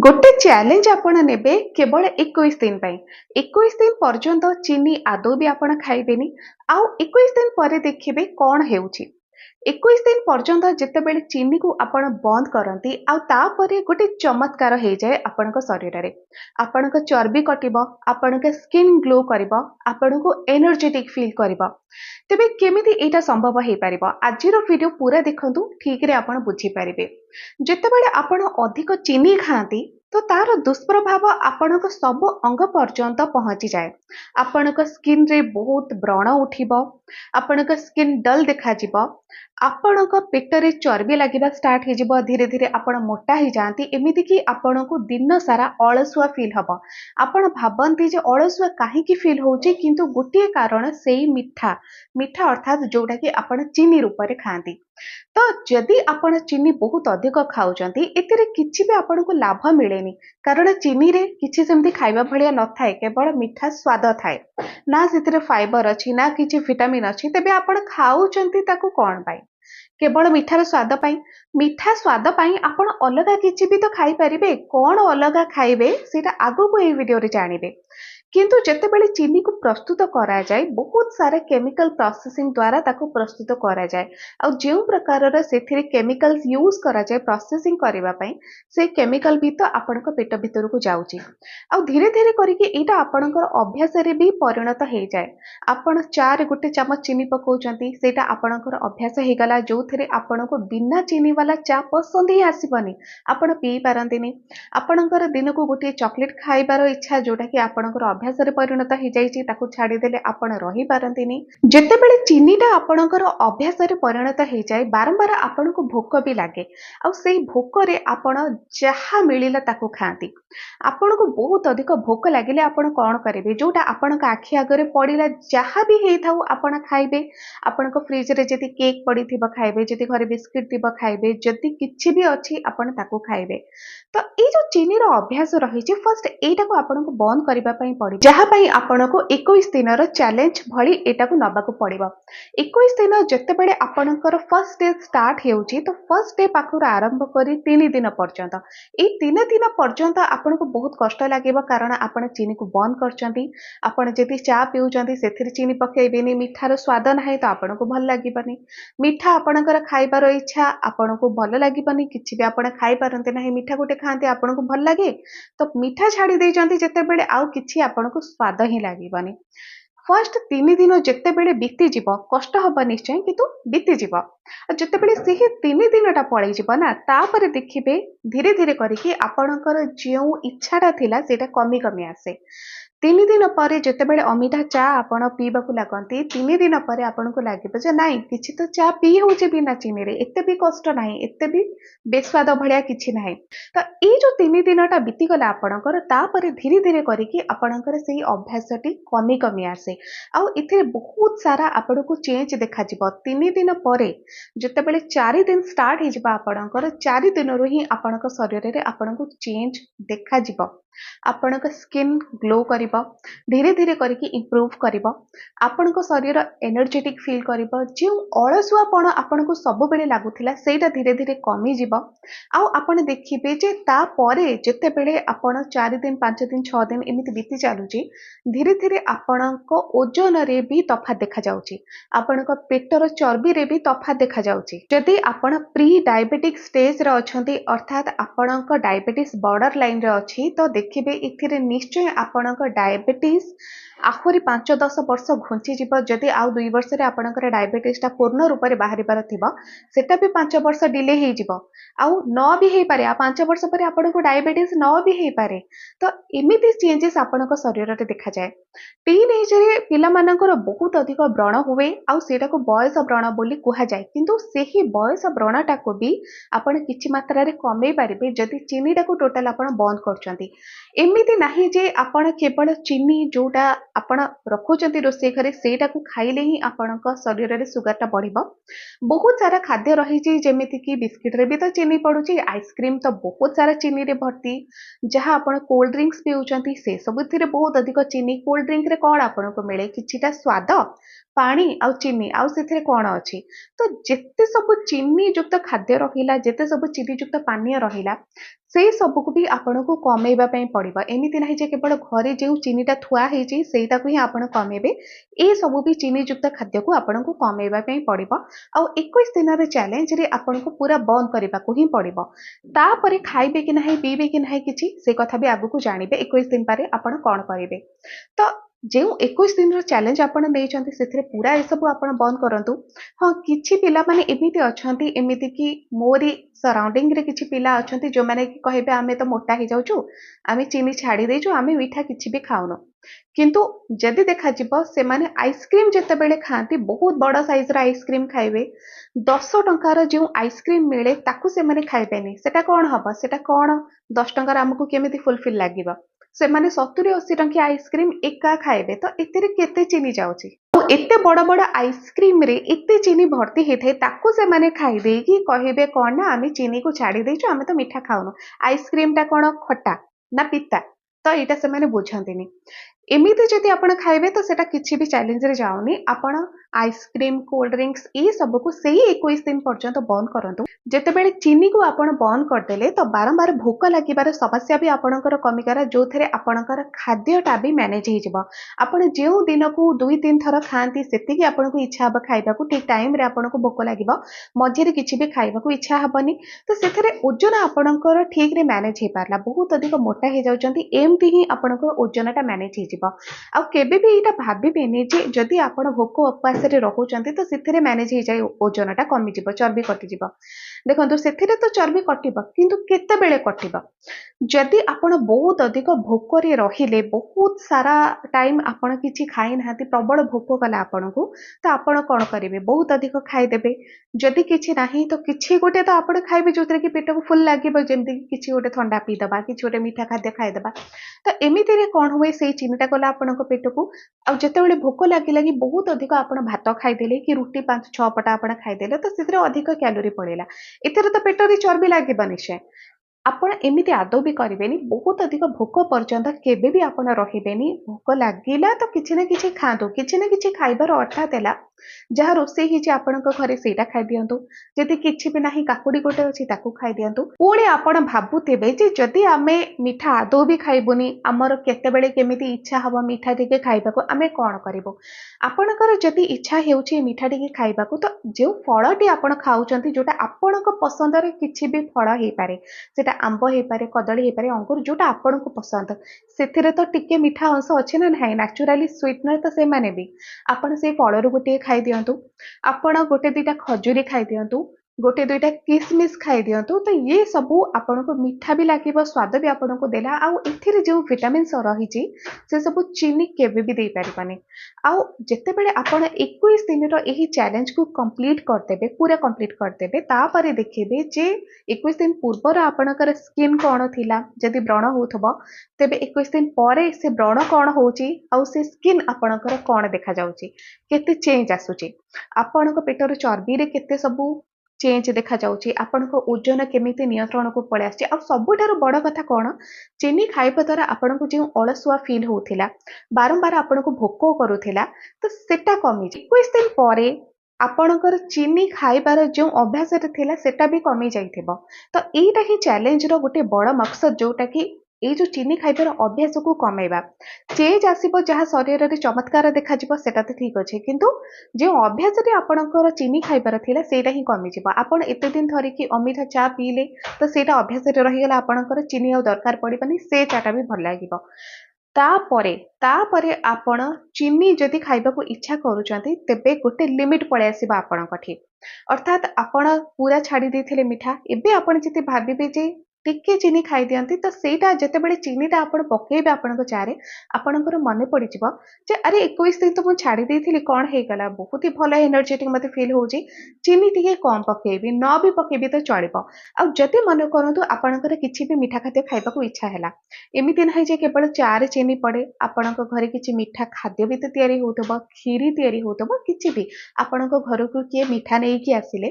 गोटे चैलेंज आपण नेबे केवल 21 दिन पाई 21 दिन पर्यंत चीनी आदौ भी आपण खाइबेनी आउ 21 दिन पर देखिबे कौन हेउची 21 दिन पर्यंत जितेबेले चीनी को आपण बंद करती आउ तापरे गोटे चमत्कार हो जाए आपण शरीर रे आपण चर्बी कटिबो आपण स्किन ग्लो करिबो आपण को एनर्जेटिक फील करिबो। तेबे केमिति एटा संभव हे पारिबो आजिर वीडियो पूरा देखंतु ठीक रे आपण बुझी पारिबे। जेतेबेले आपण अधिक चीनी खाती तो तार दुष्प्रभाव आपणक सब अंग पर्यंत पहुंची जाए। आपणक स्किन रे बहुत व्रण उठिबो आपणक स्किन डल देखा जिवो आपणक पेटरे चर्बी लागिबा स्टार्ट हे जिवो धीरे धीरे आपण मोटा ही जांती एमिति कि आपणक दिन सारा अलसुआ फील हबो। आपण भाबंती जे अलसुआ काहे कि फील होउची किंतु गोटे कारण सेई मिठा मिठा अर्थात जोटा कि आपण चीनी रूप रे खांती। तो जदि आपण चीनी बहुत अधिक खाउचंती एतिरे किछि भी आपण को लाभ मिलेनी कारण चीनी रे किछि सेमती खाइबा भलिया न थाए केवल मिठा स्वाद थाए ना सेतिरे फाइबर अछि ना किछि विटामिन अछि। तेबे आपण खाउचंती ताकू कोन पाई केवल मिठार स्वाद पाई मिठा स्वाद पाई आपण अलगा किछि भी तो खाई परिबे कोन अलगा खाइबे सेटा आगो को ए वीडियो रे जानिबे। किंतु जेतेबेले चीनी को प्रस्तुत करा जाए बहुत सारा केमिकल प्रोसेसिंग द्वारा ताको प्रस्तुत करा जाए आ जो प्रकार से केमिकल्स यूज करा जाए प्रोसेसिंग करबा पई से केमिकल भी तो आपनक पेट भीतर को जाउची आ धीरे धीरे करके एटा आपनकर अभ्यास रे भी परिणत हे जाए। आपण चार गोटे चम्मच चीनी पकाउचंती सेटा आपनकर अभ्यास हे गला जो थरे आपनको बिना चीनी वाला चा पसंद ही आसीबनी आपण पी पारंतिनी। आपनकर दिन को गोटे चॉकलेट खाइबार इच्छा जोटा कि आपनकर अभ्यास रे परिणत हो जाइछि ताकू छाड़ी देले आपण रही पारंतिनी। जेतेबेले चीनीटा आपणकर अभ्यास रे परिणत हो जाए बारंबार आपनको भोक भी लागे आ सेई भोक रे आपण जहा मिलिला ताकू खांती। आपनको बहुत अधिक भोक लागिले आपण कोन करिवे जोटा आपणक आखि आगरे पडिला जहा भी हेई थाउ आपण खाइबे। आपणक फ्रिज रे जति केक पडिथिबो खाइबे जति घरे बिस्किट थिबो खाइबे जति किछि भी अछि आपण ताकू खाइबे। तो ए जो चीनी रो अभ्यास रही फर्स्ट एटा को आपन को बंद करबा पई पड़ी जहा पई आपन को 21 दिन रो चैलेंज भली एटा को नबा को पड़िबो। 21 दिन जते बेले आपनकर फर्स्ट डे स्टार्ट हेउची तो फर्स्ट डे पाखुर आरंभ करी 3 दिन पर्यंत ए 3 दिन पर्यंत आपन को बहुत कष्ट लागिबो कारण आपन चीनी को बंद करचंती। आपन जति चा पिउचंती सेथिर चीनी पकेइबेनी मिठार स्वाद नाही तो आपन को भल लागिबनी मिठा आपनकर खाइबार इच्छा आपन को भल लागिबनी किछि भी आपन खाइ पारंते नाही मिठा गोटे खाते आपन को भल लगे तो मिठा छाड़ी देइचंती जेतेबेले आउ किछि आपन को स्वाद ही लागिबनी। फर्स्ट 3 दिन जेतेबेले बीती जिवो कष्ट हबा निश्चय किंतु बीती जिवो जेतेबेले सेही 3 दिनटा पळै जिवो ना तापर देखिबे धीरे धीरे करिकि आपनकर जेउ इच्छाटा थिला सेटा कमी कमी आसे। 3 दिन पर जेतेबेले अमिठा चा आपण पीबाकू लागंती 3 दिन पर आपण को लागिबो जे नाही किछि तो चा पी होचे बिना चीनी रे एते भी कष्ट नाही एते भी बेस्वाद भलिया किछि नाही। तो ए जो 3 दिनटा बीती गला आपणकर तापर धीरे धीरे करिकि आपणकर सेही अभ्यासटी कमी कमी आसे आ इथिरे बहुत सारा आपण को चेंज देखा जिवो। 3 दिन पर जेतेबेले 4 दिन स्टार्ट हे जिवो आपणकर 4 दिन रो ही आपणक शरीर रे आपण को चेंज देखा जिवो। आपणक स्किन ग्लो करिबो धीरे धीरे करिकि इंप्रूव करिबो आपणक शरीर एनर्जेटिक फील करिबो जे अलसुआपण आपणको सब बेले लागुथिला सेटा धीरे धीरे कमी जिवो। आ आपण देखिबे जे ता परे जेतेबेले आपण 4 दिन 5 दिन 6 दिन एमिति बीती चालुची धीरे धीरे आपणको ओजन रे भी तफात देखा जाउची आपणको पेटर चर्बी रे भी तफात देखा जाउची। जदि आपण प्री डायबिटिक स्टेज रे अछंती अर्थात आपणको डायबिटीज बॉर्डर लाइन रे अछि तो देखिबे इथिरे निश्चय आपणको डायबिटीज आहुरी 5-10 वर्ष घुंची जीव जदि आउ 2 वर्ष रे आपणकर डायबिटीजटा पूर्ण रूप रे बाहरी बार थिबो सेटा भी 5 वर्ष डिले हे जीवो आउ न भी हे पारे आ 5 वर्ष पर आपणको डायबिटीज न भी हे पारे। तो एमिति चेंजेस आपणको शरीर रे देखा जाए। टीन एज रे पिला मानकर बहुत अधिक व्रण हुए आउ सेटा को बयस व्रण बोली कुहा जाए किंतु सेही बयस व्रणटा को भी आपण किछि मात्रा रे कमे पारिबे जदि चीनीटा को टोटल आपण बंद करचंती। एमिति नाही जे आपण केवल चीनी जोटा आपण रखुचंती रोसे घरे सेटा को खाइले ही आपणक शरीर रे सुगरटा बढ़िबो। बहुत सारा खाद्य रही छी जेमिति कि बिस्किट रे भी तो चीनी पडुची आइसक्रीम तो बहुत सारा चीनी रे भर्ती जहाँ आपण कोल्ड ड्रिंक्स पिउचंती से सबुथिरे बहुत अधिक चीनी कोल्ड ड्रिंक रे कोन आपण को मिले किछिटा स्वाद पानी आउ चीनी आउ सेथिरे कोन अछि तो ଯେତେ ସବୁ ଚିନି ଯୁକ୍ତ ଖାଦ୍ୟ ରହିଲା, ଯେତେ ସବୁ ଚିନି ଯୁକ୍ତ ପାନୀୟ ରହିଲା, ସେଇ ସବୁକୁ ବି ଆପଣଙ୍କୁ କମେଇବା ପାଇଁ ପଡ଼ିବ। ଏମିତି ନାହିଁ ଯେ କେବଳ ଘରେ ଯେଉଁ ଚିନିଟା ଥୁଆ ହେଇଛି ସେଇଟାକୁ ହିଁ ଆପଣ କମେଇବେ। ଏ ସବୁ ବି ଚିନି ଯୁକ୍ତ ଖାଦ୍ୟକୁ ଆପଣଙ୍କୁ କମେଇବା ପାଇଁ ପଡ଼ିବ। ଆଉ 21 ଦିନର ଚ୍ୟାଲେଞ୍ଜରେ ଆପଣଙ୍କୁ ପୁରା ବନ୍ଦ କରିବାକୁ ହିଁ ପଡ଼ିବ। ତାପରେ ଖାଇବେ କି ନାହିଁ, ପିଇବେ କି ନାହିଁ କିଛି, ସେ କଥା ବି ଆଗକୁ ଜାଣିବେ 21 ଦିନ ପରେ ଆପଣ କଣ କରିବେ। ତ ଯେଉଁ 21 ଦିନର ଚ୍ୟାଲେଞ୍ଜ ଆପଣ ନେଇଛନ୍ତି ସେଥିରେ ପୁରା ଏସବୁ ଆପଣ ବନ୍ଦ କରନ୍ତୁ। ହଁ, କିଛି ପିଲାମାନେ ଏମିତି ଅଛନ୍ତି, ଏମିତିକି ମୋରି ସରାଉଣ୍ଡିଂରେ କିଛି ପିଲା ଅଛନ୍ତି ଯେଉଁମାନେ କି କହିବେ ଆମେ ତ ମୋଟା ହେଇଯାଉଛୁ, ଆମେ ଚିନି ଛାଡ଼ି ଦେଇଛୁ, ଆମେ ମିଠା କିଛି ବି ଖାଉନୁ। କିନ୍ତୁ ଯଦି ଦେଖାଯିବ ସେମାନେ ଆଇସ୍କ୍ରିମ୍ ଯେତେବେଳେ ଖାଆନ୍ତି, ବହୁତ ବଡ଼ ସାଇଜର ଆଇସ୍କ୍ରିମ୍ ଖାଇବେ, 10 ଟଙ୍କାର ଯେଉଁ ଆଇସ୍କ୍ରିମ୍ ମିଳେ ତାକୁ ସେମାନେ ଖାଇବେନି। ସେଟା କଣ ହବ, ସେଟା କଣ 10 ଟଙ୍କାର ଆମକୁ କେମିତି ଫୁଲଫିଲ୍ ଲାଗିବ। ସେମାନେ 70-80 ଟଙ୍କିଆ ଆଇସ୍କ୍ରିମ୍ ଏକା ଖାଇବେ, ତ ଏଥିରେ କେତେ ଚିନି ଯାଉଛି। ଆଉ ଏତେ ବଡ଼ ବଡ଼ ଆଇସ୍କ୍ରିମ୍ରେ ଏତେ ଚିନି ଭର୍ତ୍ତି ହେଇଥାଏ, ତାକୁ ସେମାନେ ଖାଇଦେଇକି କହିବେ କଣ ନା ଆମେ ଚିନିକୁ ଛାଡ଼ି ଦେଇଛୁ, ଆମେ ତ ମିଠା ଖାଉନୁ। ଆଇସ୍କ୍ରିମ୍ଟା କଣ ଖଟା ନା ପିତା, ତ ଏଇଟା ସେମାନେ ବୁଝନ୍ତିନି। ଏମିତି ଯଦି ଆପଣ ଖାଇବେ ତ ସେଟା କିଛି ବି ଚ୍ୟାଲେଞ୍ଜରେ ଯାଉନି। ଆପଣ ଆଇସ୍କ୍ରିମ୍, କୋଲ୍ଡ ଡ୍ରିଙ୍କ୍ସ ଏ ସବୁକୁ ସେଇ 21 ଦିନ ପର୍ଯ୍ୟନ୍ତ ବନ୍ଦ କରନ୍ତୁ। ଯେତେବେଳେ ଚିନିକୁ ଆପଣ ବନ୍ଦ କରିଦେଲେ ତ ବାରମ୍ବାର ଭୋକ ଲାଗିବାର ସମସ୍ୟା ବି ଆପଣଙ୍କର କମିଗଲା, ଯୋଉଥିରେ ଆପଣଙ୍କର ଖାଦ୍ୟଟା ବି ମ୍ୟାନେଜ ହେଇଯିବ। ଆପଣ ଯେଉଁ ଦିନକୁ 2-3 ଥର ଖାଆନ୍ତି ସେତିକି ଆପଣଙ୍କୁ ଇଚ୍ଛା ହବ ଖାଇବାକୁ, ଠିକ୍ ଟାଇମରେ ଆପଣଙ୍କୁ ଭୋକ ଲାଗିବ, ମଝିରେ କିଛି ବି ଖାଇବାକୁ ଇଚ୍ଛା ହବନି। ତ ସେଥିରେ ଓଜନ ଆପଣଙ୍କର ଠିକରେ ମ୍ୟାନେଜ ହେଇପାରିଲା। ବହୁତ ଅଧିକ ମୋଟା ହେଇଯାଉଛନ୍ତି, ଏମିତି ହିଁ ଆପଣଙ୍କର ଓଜନଟା ମ୍ୟାନେଜ ହେଇଯିବ। ଆଉ କେବେ ବି ଏଇଟା ଭାବିବେନି ଯେ ଯଦି ଆପଣ ଭୋକ ଉପାସରେ ରହୁଛନ୍ତି ତ ସେଥିରେ ମ୍ୟାନେଜ ହେଇଯାଏ, ଓଜନଟା କମିଯିବ, ଚର୍ବି କଟିଯିବ। ଦେଖନ୍ତୁ ସେଥିରେ ତ ଚର୍ବି କଟିବ, କିନ୍ତୁ କେତେବେଳେ କଟିବ, ଯଦି ଆପଣ ବହୁତ ଅଧିକ ଭୋକରେ ରହିଲେ, ବହୁତ ସାରା ଟାଇମ ଆପଣ କିଛି ଖାଇନାହାନ୍ତି, ପ୍ରବଳ ଭୋକ କଲା ଆପଣଙ୍କୁ, ତ ଆପଣ କଣ କରିବେ, ବହୁତ ଅଧିକ ଖାଇଦେବେ। ଯଦି କିଛି ନାହିଁ ତ କିଛି ଗୋଟେ ତ ଆପଣ ଖାଇବେ ଯୋଉଥିରେ କି ପେଟକୁ ଫୁଲ ଲାଗିବ, ଯେମିତି କିଛି ଗୋଟେ ଥଣ୍ଡା ପିଇଦବା, କିଛି ଗୋଟେ ମିଠା ଖାଦ୍ୟ ଖାଇଦବା। ତ ଏମିତିରେ କଣ ହୁଏ, ସେଇ ଚିନିଟା ଗଲା ଆପଣଙ୍କ ପେଟକୁ। ଆଉ ଯେତେବେଳେ ଭୋକ ଲାଗି ବହୁତ ଅଧିକ ଆପଣ ଭାତ ଖାଇଦେଲେ କି ରୁଟି 5-6 ପଟ ଆପଣ ଖାଇଦେଲେ, ତ ସେଥିରେ ଅଧିକ କ୍ୟାଲୋରି ପଳେଇଲା, ଏଥିରେ ତ ପେଟରେ ଚର୍ବି ଲାଗିବ ନିଶ୍ଚୟ। ଆପଣ ଏମିତି ଆଦୌ ବି କରିବେନି। ବହୁତ ଅଧିକ ଭୋକ ପର୍ଯ୍ୟନ୍ତ କେବେ ବି ଆପଣ ରହିବେନି। ଭୋକ ଲାଗିଲା ତ କିଛି ନା କିଛି ଖାଆନ୍ତୁ। କିଛି ନା କିଛି ଖାଇବାର ଅର୍ଥାତ୍ ହେଲା ଯାହା ରୋଷେଇ ହେଇଛି ଆପଣଙ୍କ ଘରେ ସେଇଟା ଖାଇଦିଅନ୍ତୁ। ଯଦି କିଛି ବି ନାହିଁ, କାକୁଡି ଗୋଟେ ଅଛି ତାକୁ ଖାଇଦିଅନ୍ତୁ। ପୁଣି ଆପଣ ଭାବୁଥିବେ ଯେ ଯଦି ଆମେ ମିଠା ଆଦୌ ବି ଖାଇବୁନି, ଆମର କେତେବେଳେ କେମିତି ଇଚ୍ଛା ହବ ମିଠା ଟିକେ ଖାଇବାକୁ, ଆମେ କଣ କରିବୁ। ଆପଣଙ୍କର ଯଦି ଇଚ୍ଛା ହେଉଛି ମିଠା ଟିକେ ଖାଇବାକୁ, ତ ଯେଉଁ ଫଳଟି ଆପଣ ଖାଉଛନ୍ତି, ଯୋଉଟା ଆପଣଙ୍କ ପସନ୍ଦର କିଛି ବି ଫଳ ହେଇପାରେ, ସେଟା ଆମ୍ବ ହେଇପାରେ, କଦଳୀ ହେଇପାରେ, ଅଙ୍ଗୁର, ଯୋଉଟା ଆପଣଙ୍କୁ ପସନ୍ଦ, ସେଥିରେ ତ ଟିକେ ମିଠା ଅଂଶ ଅଛି ନା ନାହିଁ, ନ୍ୟାଚୁରାଲି ସୁଇଟନର ତ ସେମାନେ ବି। ଆପଣ ସେଇ ଫଳରୁ ଗୋଟିଏ ଖାଇଦିଅନ୍ତୁ, ଆପଣ 1-2ଟା ଖଜୁରୀ ଖାଇଦିଅନ୍ତୁ, 1-2ଟା କିସମିସ୍ ଖାଇଦିଅନ୍ତୁ। ତ ଇଏ ସବୁ ଆପଣଙ୍କୁ ମିଠା ବି ଲାଗିବ, ସ୍ୱାଦ ବି ଆପଣଙ୍କୁ ଦେଲା, ଆଉ ଏଥିରେ ଯେଉଁ ଭିଟାମିନ୍ସ ରହିଛି ସେ ସବୁ ଚିନି କେବେ ବି ଦେଇପାରିବନି। ଆଉ ଯେତେବେଳେ ଆପଣ 21 ଦିନର ଏହି ଚ୍ୟାଲେଞ୍ଜକୁ କମ୍ପ୍ଲିଟ୍ କରିଦେବେ, ପୁରା କମ୍ପ୍ଲିଟ୍ କରିଦେବେ, ତାପରେ ଦେଖିବେ ଯେ 21 ଦିନ ପୂର୍ବର ଆପଣଙ୍କର ସ୍କିନ୍ କଣ ଥିଲା। ଯଦି ବ୍ରଣ ହଉଥିବ ତେବେ 21 ଦିନ ପରେ ସେ ବ୍ରଣ କଣ ହଉଛି, ଆଉ ସେ ସ୍କିନ୍ ଆପଣଙ୍କର କଣ ଦେଖାଯାଉଛି, କେତେ ଚେଞ୍ଜ ଆସୁଛି, ଆପଣଙ୍କ ପେଟର ଚର୍ବିରେ କେତେ ସବୁ ଚେଞ୍ଜ ଦେଖାଯାଉଛି, ଆପଣଙ୍କ ଓଜନ କେମିତି ନିୟନ୍ତ୍ରଣକୁ ପଳେଇ ଆସିଛି। ଆଉ ସବୁଠାରୁ ବଡ଼ କଥା କଣ, ଚିନି ଖାଇବା ଦ୍ୱାରା ଆପଣଙ୍କୁ ଯେଉଁ ଅଳସୁଆ ଫିଲ୍ ହଉଥିଲା, ବାରମ୍ବାର ଆପଣଙ୍କୁ ଭୋକ କରୁଥିଲା, ତ ସେଟା କମିଛି 21 ଦିନ ପରେ। ଆପଣଙ୍କର ଚିନି ଖାଇବାର ଯେଉଁ ଅଭ୍ୟାସରେ ଥିଲା ସେଟା ବି କମି ଯାଇଥିବ। ତ ଏଇଟା ହିଁ ଚ୍ୟାଲେଞ୍ଜର ଗୋଟେ ବଡ଼ ମକସଦ, ଯୋଉଟା କି ଏଇ ଯୋଉ ଚିନି ଖାଇବାର ଅଭ୍ୟାସକୁ କମେଇବା। ଚେଞ୍ଜ ଆସିବ, ଯାହା ଶରୀରରେ ଚମତ୍କାର ଦେଖାଯିବ ସେଟା ତ ଠିକ ଅଛି, କିନ୍ତୁ ଯେଉଁ ଅଭ୍ୟାସରେ ଆପଣଙ୍କର ଚିନି ଖାଇବାର ଥିଲା ସେଇଟା ହିଁ କମିଯିବ। ଆପଣ ଏତେ ଦିନ ଧରିକି ଅମିଠା ଚା ପିଇଲେ ତ ସେଇଟା ଅଭ୍ୟାସରେ ରହିଗଲା, ଆପଣଙ୍କର ଚିନି ଆଉ ଦରକାର ପଡ଼ିବନି, ସେ ଚାଟା ବି ଭଲ ଲାଗିବ। ତାପରେ ତାପରେ ଆପଣ ଚିନି ଯଦି ଖାଇବାକୁ ଇଚ୍ଛା କରୁଛନ୍ତି, ତେବେ ଗୋଟେ ଲିମିଟ ପଳେଇ ଆସିବ ଆପଣଙ୍କଠି। ଅର୍ଥାତ୍ ଆପଣ ପୁରା ଛାଡ଼ି ଦେଇଥିଲେ ମିଠା, ଏବେ ଆପଣ ଯଦି ଭାବିବେ ଯେ ଟିକେ ଚିନି ଖାଇଦିଅନ୍ତି, ତ ସେଇଟା ଯେତେବେଳେ ଚିନିଟା ଆପଣ ପକେଇବେ ଆପଣଙ୍କ ଚାରେ, ଆପଣଙ୍କର ମନେ ପଡ଼ିଯିବ ଯେ ଆରେ 21 ଦିନ ତ ମୁଁ ଛାଡ଼ି ଦେଇଥିଲି, କଣ ହେଇଗଲା, ବହୁତ ହି ଭଲ ଏନର୍ଜେଟିକ୍ ମୋତେ ଫିଲ୍ ହେଉଛି, ଚିନି ଟିକେ କମ୍ ପକେଇବି, ନ ବି ପକେଇବି ତ ଚଳିବ। ଆଉ ଯଦି ମନେ କରନ୍ତୁ ଆପଣଙ୍କର କିଛି ବି ମିଠା ଖାଦ୍ୟ ଖାଇବାକୁ ଇଚ୍ଛା ହେଲା, ଏମିତି ନାହିଁ ଯେ କେବଳ ଚାରେ ଚିନି ପଡ଼େ, ଆପଣଙ୍କ ଘରେ କିଛି ମିଠା ଖାଦ୍ୟ ବି ତ ତିଆରି ହେଉଥିବ, କ୍ଷୀରି ତିଆରି ହେଉଥିବ, କିଛି ବି ଆପଣଙ୍କ ଘରକୁ କିଏ ମିଠା ନେଇକି ଆସିଲେ,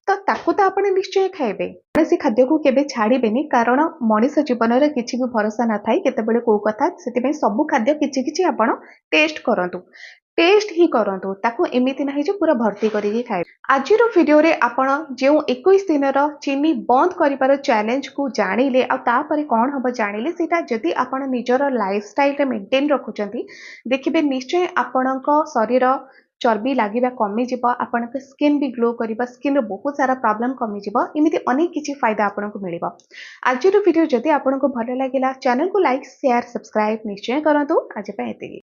ତ ତାକୁ ତ ଆପଣ ନିଶ୍ଚୟ ଖାଇବେ। କୌଣସି ଖାଦ୍ୟକୁ କେବେ ଛାଡ଼ିବେନି, କାରଣ ମଣିଷ ଜୀବନରେ କିଛି ବି ଭରସା ନଥାଏ, କେତେବେଳେ କୋଉ କଥା, ସେଥିପାଇଁ ସବୁ ଖାଦ୍ୟ କିଛି କିଛି ଆପଣ ଟେଷ୍ଟ କରନ୍ତୁ। टेस्ट ही करंतु ताकू एमिति नाही जे पूरा भर्ती करिके खाए। आजिर वीडियो रे आपण जो 21 दिन चीनी बंद करिपार चैलेंज को जानिले आ तापरे कौन हम जानिले सेटा जदि आपण निजर लाइफस्टाइल रे मेंटेन रखुचंती देखिबे निश्चय आपणक शरीर चर्बी लागिबा कमी जिवो आपणक स्किन भी ग्लो करिबा स्किन रो बहुत सारा प्रॉब्लम कमी जिवो एमिति अनेक किछि फायदा आपणक मिलिबो। आजिर वीडियो जदि आपणक भलो लागिला चैनल को लाइक शेयर सब्सक्राइब निश्चय करंतु आज पे एतिकी।